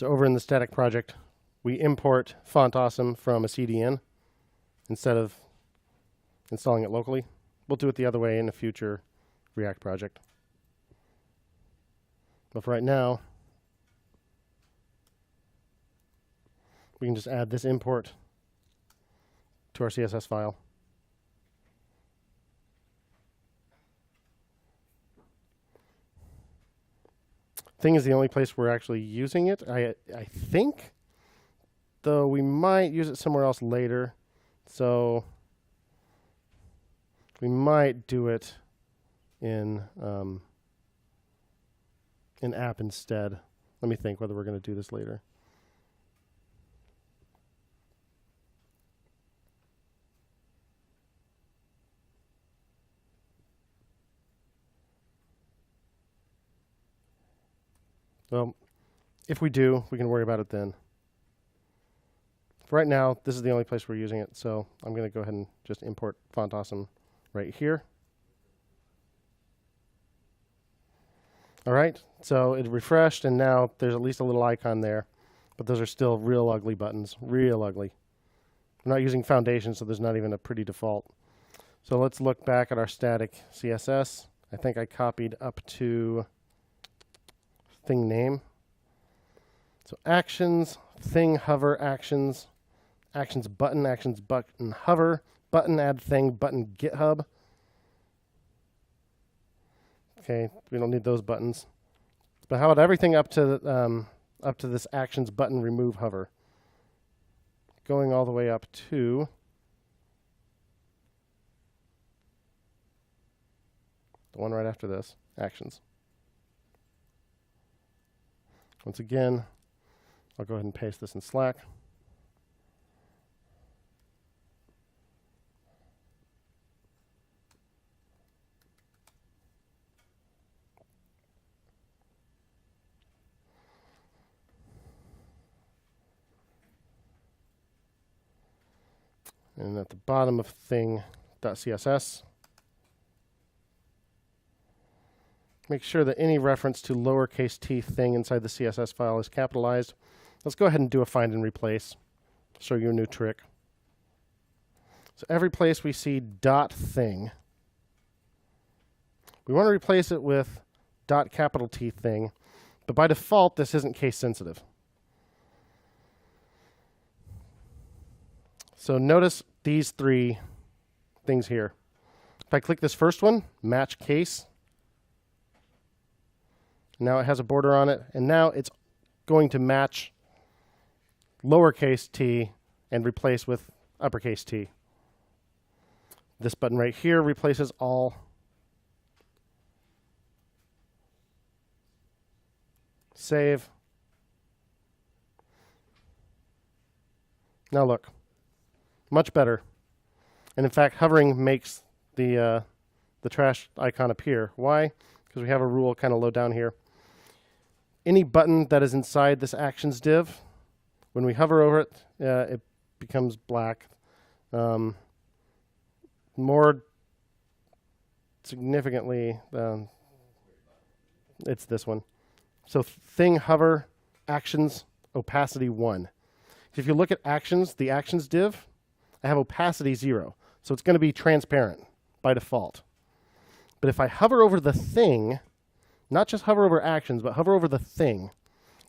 So over in the static project, we import FontAwesome from a CDN instead of installing it locally. We'll do it the other way in a future React project. But for right now, we can just add this import to our CSS file. Thing is the only place we're actually using it, I think, though we might use it somewhere else later. So we might do it in app instead. Let me think whether we're going to do this later. Well, if we do, we can worry about it then. For right now, this is the only place we're using it, so I'm going to go ahead and just import FontAwesome right here. All right, so it refreshed, and now there's at least a little icon there, but those are still real ugly buttons, real ugly. We're not using foundation, so there's not even a pretty default. So let's look back at our static CSS. I think I copied up to thing name. So actions, thing, hover, actions, actions button, hover, button, add thing, button, GitHub. Okay, we don't need those buttons. But how about everything up to this actions button, remove, hover, going all the way up to the one right after this, actions. Once again, I'll go ahead and paste this in Slack. And at the bottom of thing.css, make sure that any reference to lowercase t thing inside the CSS file is capitalized. Let's go ahead and do a find and replace. Show you a new trick. So every place we see dot thing, we want to replace it with dot capital T thing, but by default, this isn't case sensitive. So notice these three things here. If I click this first one, match case, now it has a border on it, and now it's going to match lowercase t and replace with uppercase T. This button right here replaces all. Save. Now look, much better. And in fact, hovering makes the trash icon appear. Why? Because we have a rule kind of low down here. Any button that is inside this actions div, when we hover over it, it becomes black. More significantly, it's this one. So thing, hover, actions, opacity 1. If you look at actions, the actions div, I have opacity 0. So it's going to be transparent by default. But if I hover over the thing, not just hover over actions, but hover over the thing,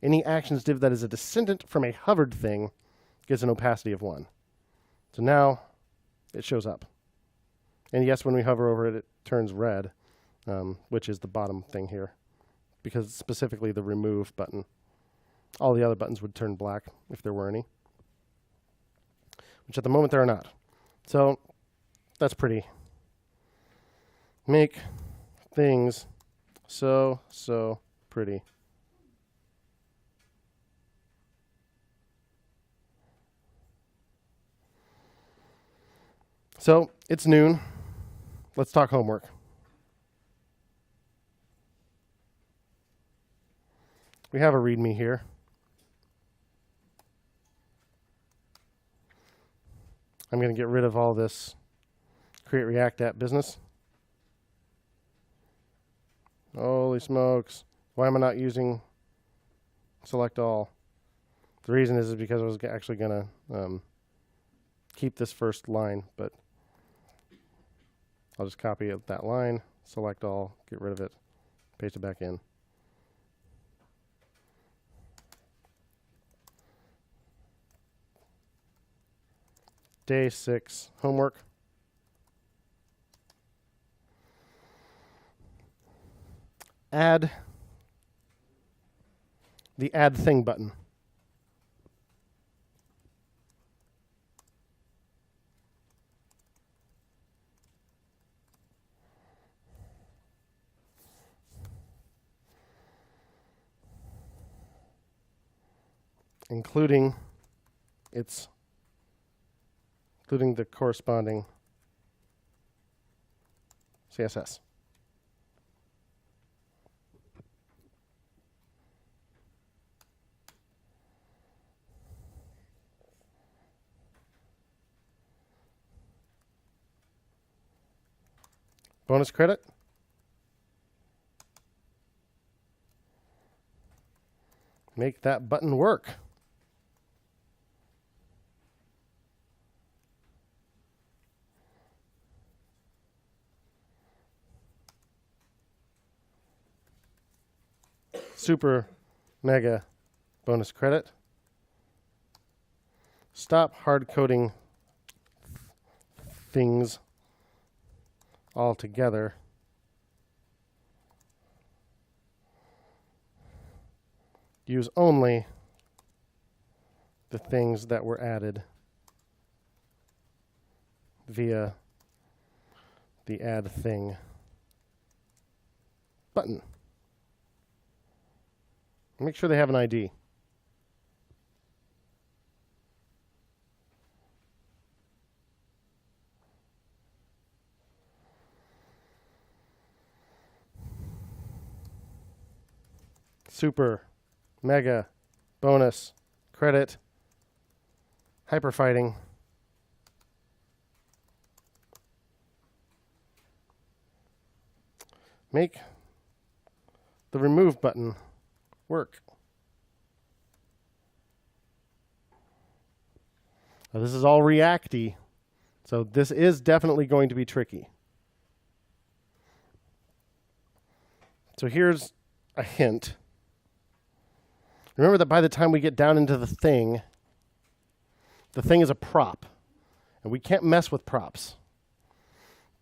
any actions div that is a descendant from a hovered thing gets an opacity of 1. So now it shows up. And yes, when we hover over it, it turns red, which is the bottom thing here, because it's specifically the remove button. All the other buttons would turn black if there were any, which at the moment there are not. So that's pretty. Make things so pretty. So it's noon. Let's talk homework. We have a README here. I'm going to get rid of all this create React app business. Holy smokes. Why am I not using select all? The reason is because I was actually going to keep this first line, but I'll just copy that line, select all, get rid of it, paste it back in. Day 6 homework. Add the Add Thing button. Including the corresponding CSS. Bonus credit. Make that button work. Super mega bonus credit. Stop hard coding things all together. Use only the things that were added via the Add Thing button. Make sure they have an ID. Super, mega, bonus, credit, hyperfighting. Make the remove button work. Now, this is all React-y, so this is definitely going to be tricky. So here's a hint. Remember that by the time we get down into the thing is a prop, and we can't mess with props.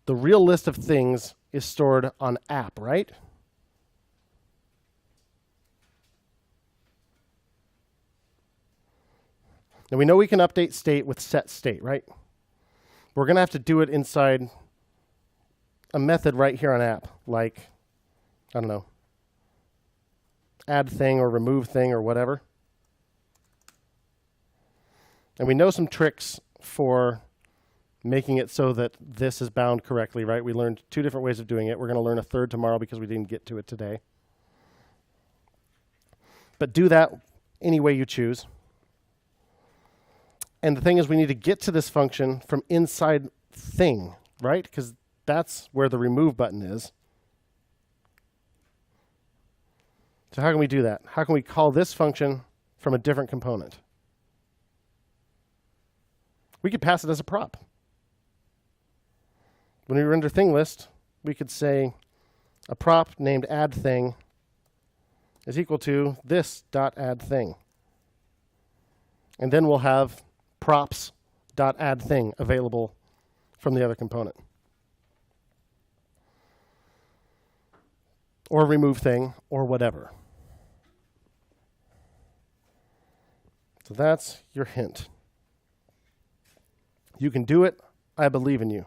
The real list of things is stored on app, right? Now we know we can update state with set state, right? We're going to have to do it inside a method right here on app, like, I don't know, add thing or remove thing or whatever. And we know some tricks for making it so that this is bound correctly, right? We learned 2 different ways of doing it. We're going to learn a third tomorrow because we didn't get to it today. But do that any way you choose. And the thing is, we need to get to this function from inside thing, right? Because that's where the remove button is. So how can we do that? How can we call this function from a different component? We could pass it as a prop. When we render ThingList, we could say a prop named addThing is equal to this.addThing. And then we'll have props.addThing available from the other component. Or remove thing, or whatever. So that's your hint. You can do it. I believe in you.